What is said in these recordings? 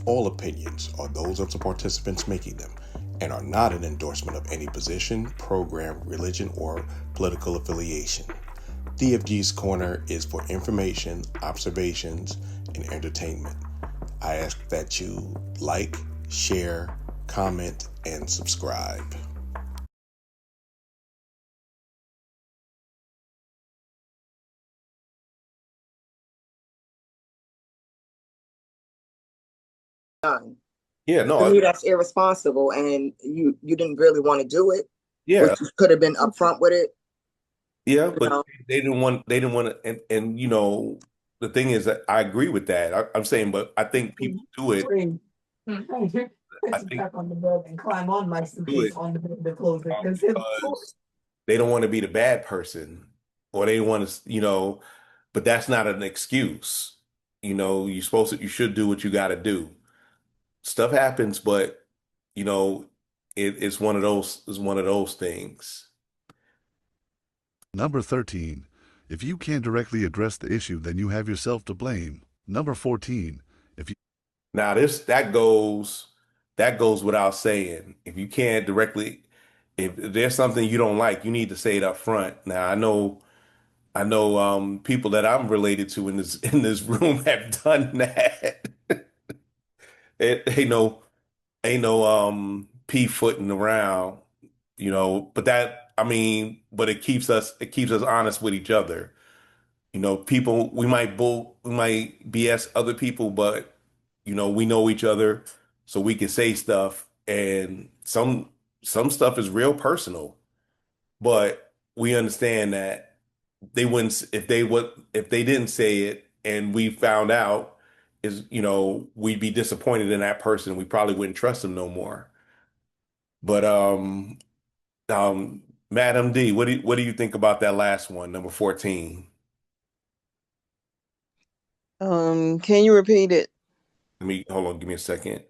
All opinions are those of the participants making them and are not an endorsement of any position, program, religion, or political affiliation. 𝐒𝐤𝐥𝐥𝐻's Corner is for information, observations, and entertainment. I ask that you like, share, comment, and subscribe. Done. Yeah, To no, me, that's irresponsible, and you didn't really want to do it, yeah, which you could have been upfront with it. yeah, You but know, they didn't want to, and the thing is that I agree with that. I'm saying, but I think people do it. I Sit think back on the bed and climb on my do suitcase it on the bed to close it because because they don't want to be the bad person, or they want to, but that's not an excuse. You should do what you got to do. Stuff happens, but you know, it's one of those things. Number 13. If you can't directly address the issue, then you have yourself to blame. Number 14. If you Now that goes without saying. If you can't directly, if there's something you don't like, you need to say it up front. Now I know people that I'm related to in this room have done that. It ain't no pea footing around, but but it keeps us honest with each other. People we might BS other people, but we know each other, so we can say stuff, and some stuff is real personal, but we understand that they wouldn't if they didn't say it and we found out we'd be disappointed in that person. We probably wouldn't trust them no more. But um Madam D, what do you think about that last one, number 14? Can you repeat it? Let me hold on, give me a second.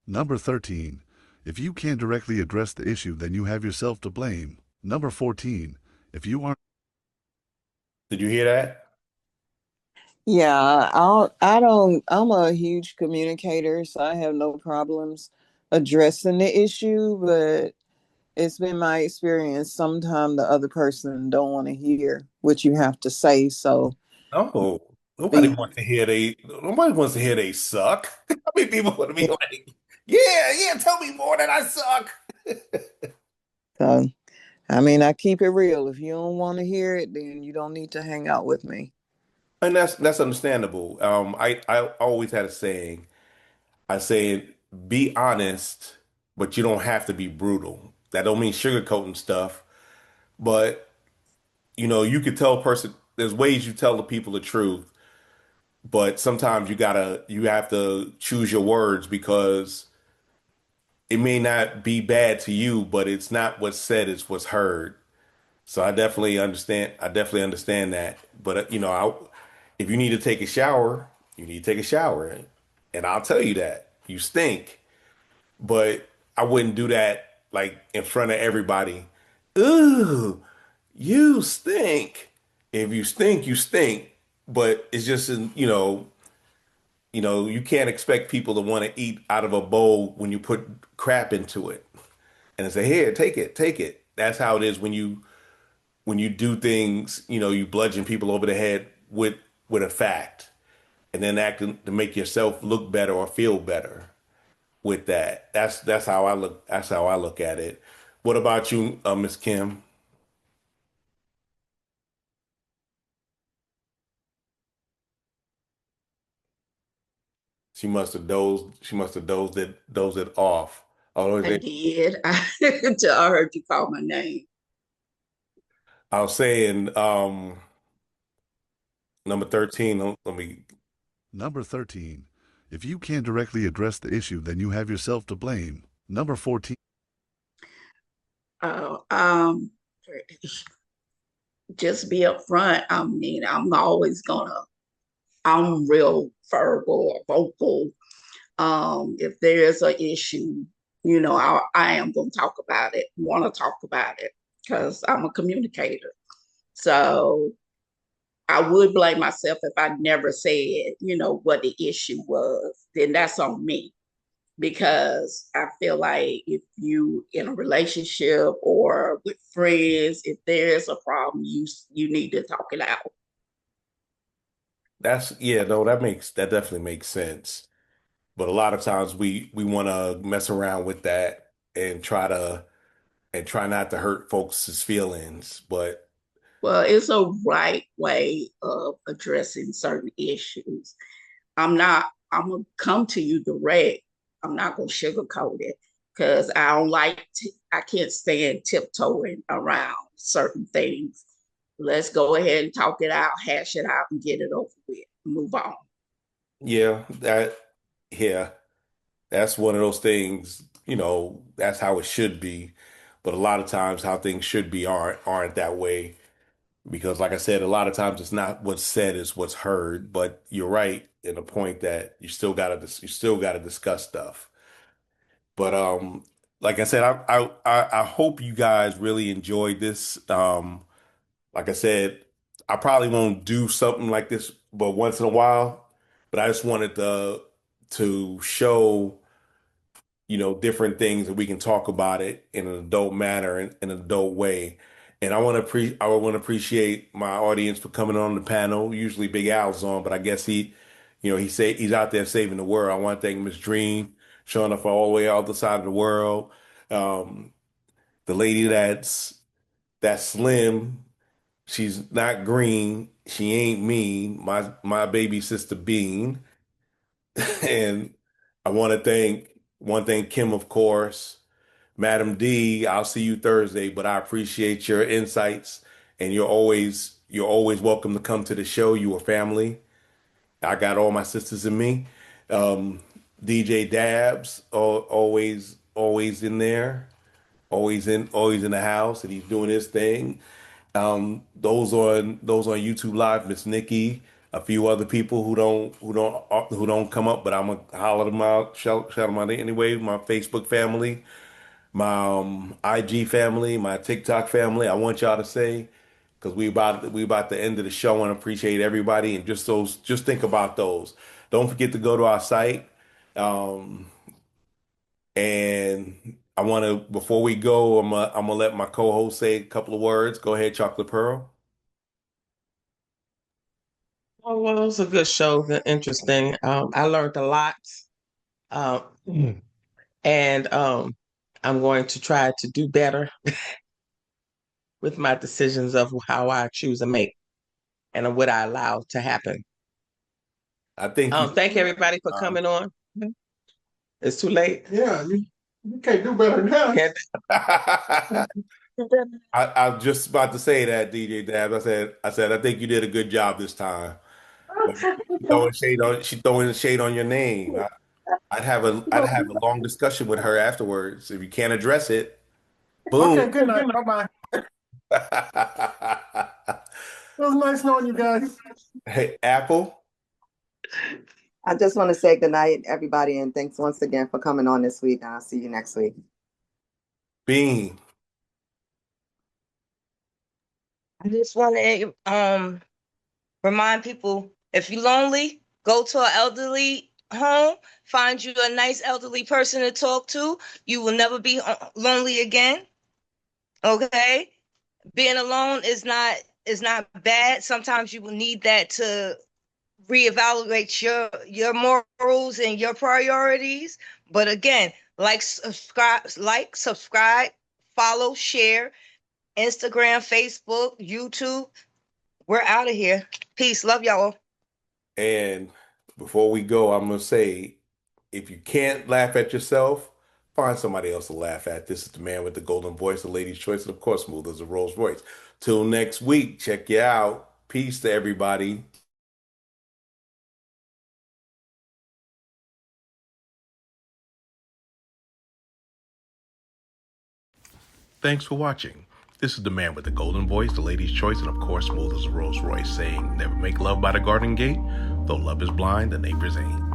Number 13. If you can't directly address the issue, then you have yourself to blame. Number 14. If you aren't Did you hear that? Yeah, I'm a huge communicator, so I have no problems addressing the issue, but it's been my experience sometimes the other person don't want to hear what you have to say. So No, nobody be wants to hear they suck. How many people want to be like, yeah, yeah, tell me more that I suck. so I keep it real. If you don't want to hear it, then you don't need to hang out with me. And that's understandable. I always had a saying. I say, be honest, but you don't have to be brutal. That don't mean sugarcoating stuff, but you could tell a person. There's ways you tell the people the truth, but sometimes you have to choose your words because it may not be bad to you, but it's not what's said, it's what's heard. So I definitely understand. I definitely understand that. But if you need to take a shower, you need to take a shower, and I'll tell you that you stink. But I wouldn't do that like in front of everybody. Ooh, you stink. If you stink, you stink. But it's just you can't expect people to want to eat out of a bowl when you put crap into it and say, "Here, take it, take it." That's how it is when you do things. You bludgeon people over the head with a fact, and then acting to make yourself look better or feel better with that. That's how I look. That's how I look at it. What about you, Miss Kim? She must have dozed. She must have dozed it off. Oh, I did. I heard you call my name. I was saying, number 13. Let me. Number 13. If you can't directly address the issue, then you have yourself to blame. Number 14. Oh, just be upfront. I mean, I'm real verbal or vocal. If there's an issue, I am going to talk about it, want to talk about it because I'm a communicator. So I would blame myself if I never said, what the issue was. Then that's on me. Because I feel like if you in a relationship or with friends, if there's a problem, you need to talk it out. That definitely makes sense. But a lot of times we want to mess around with that and try not to hurt folks' feelings. But Well, it's a right way of addressing certain issues. I'm gonna come to you direct. I'm not gonna sugarcoat it because I can't stand tiptoeing around certain things. Let's go ahead and talk it out, hash it out, and get it over with. Move on. yeah, yeah, that's one of those things, that's how it should be. But a lot of times how things should be aren't that way. Because like I said, a lot of times it's not what's said, it's what's heard. But you're right in the point that you still gotta discuss stuff. But like I said, I hope you guys really enjoyed this. Like I said, I probably won't do something like this but once in a while. But I just wanted to show, different things that we can talk about it in an adult manner, in an adult way. And I want to appreciate my audience for coming on the panel. Usually Big Al's on, but I guess he's out there saving the world. I want to thank Miss Dream showing up all the way out the side of the world. Um, the lady that's slim, she's not green, she ain't mean. My baby sister Bean, and I want to thank Kim, of course. Madam D, I'll see you Thursday, but I appreciate your insights, and you're always welcome to come to the show. You are family. I got all my sisters in me. Um, DJ Dabs, always in there, always in the house, and he's doing his thing. Those on YouTube Live, Miss Nikki, a few other people who don't come up, but I'm gonna holler them out, shout them out anyway. My Facebook family, my IG family, my TikTok family. I want y'all to say, because we about the end of the show, and appreciate everybody, and just think about those. Don't forget to go to our site. Um, and I want to before we go, I'm gonna let my co-host say a couple of words. Go ahead, Chocolate Pearl. Oh, well, it was a good show, interesting. I learned a lot. Um, and I'm going to try to do better with my decisions of how I choose to make and what I allow to happen. I think Thank everybody for coming on. It's too late. Yeah, you can't do better than that. Can't- I was just about to say that, DJ Dab. I said, I think you did a good job this time. She throwing shade on your name. I'd have a long discussion with her afterwards. If you can't address it, boom. Okay, good night. Bye-bye. It was nice knowing you guys. Hey, Apple. I just want to say good night, everybody, and thanks once again for coming on this week. And I'll see you next week. Bean. I just want to remind people, if you're lonely, go to an elderly home, find you a nice elderly person to talk to. You will never be lonely again. Okay? Being alone is not bad. Sometimes you will need that to reevaluate your morals and your priorities. But again, subscribe, follow, share, Instagram, Facebook, YouTube. We're out of here. Peace. Love y'all. And before we go, I'm gonna say, if you can't laugh at yourself, find somebody else to laugh at. This is the man with the golden voice, the lady's choice, and of course, smooth as a Rolls Royce. Till next week, check you out. Peace to everybody. Thanks for watching. This is the man with the golden voice, the lady's choice, and of course, smooth as a Rolls Royce, saying, never make love by the garden gate. Though love is blind, the neighbors ain't.